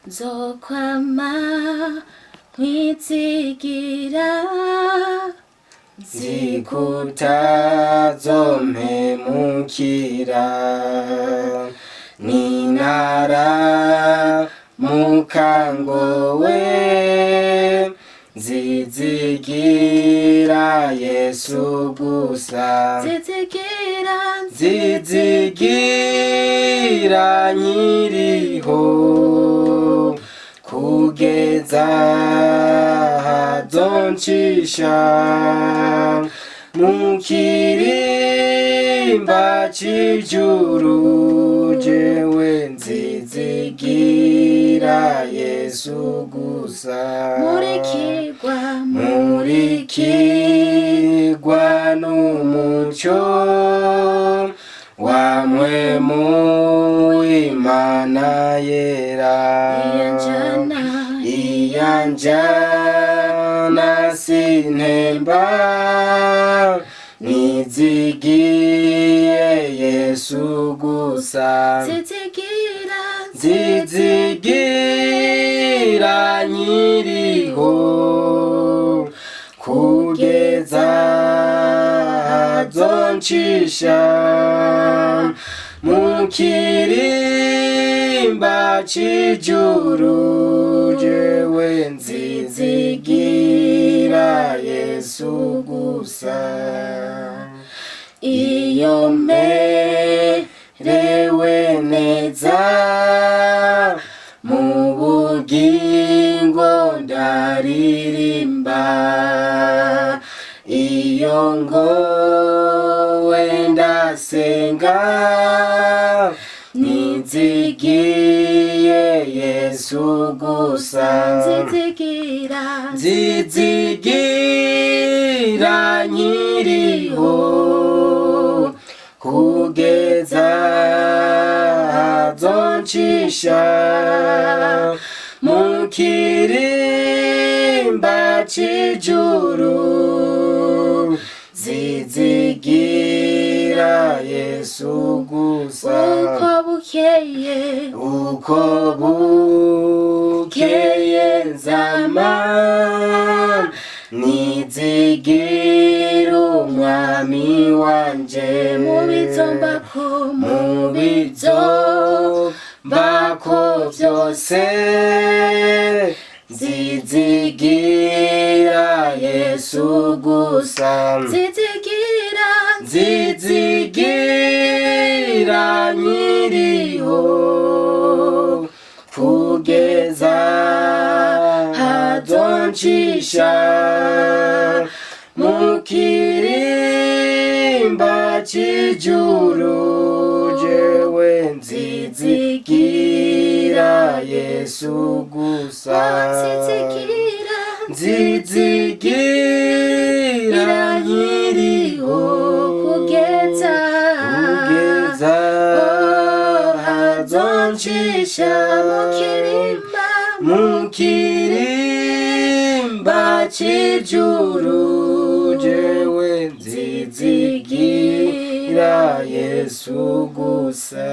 nzokwama nkwizigira zikutazompemukira ninara mukangowe zizigira Yesu gusa zizigira nyiriho kugeza hazoncisha mu kirimba c'ijuru jewe nzizigira Yesu gusa murikirwa n'umuco wa mpwemu Imana yera iyanjana sintemba nizigiye Yesu gusa zizigira nyiriho kugeza hazoncisha mu kirimba c'ijuru jewe nzizigira Yesu gusa iyo merewe neza mu bugingo ndaririmba iyo ngowe ndasenga nizigiye Yesu gusa nzizigira nyiriho kugeza hazoncisha mu kirimba c'ijuru zizigira Yesu gusa uko bukeye nzama nizigira umwami wanje mu bizombako vyose nzizigira Yesu gusa nzizigira nyiriho kugeza hazoncisha mu kirimba c'ijuru jewe nzizigira Yesu gusa nzizigira nyiriho kugeza hazoncisha mu kirimba c'ijuru jewe nzizigira Yesu gusa.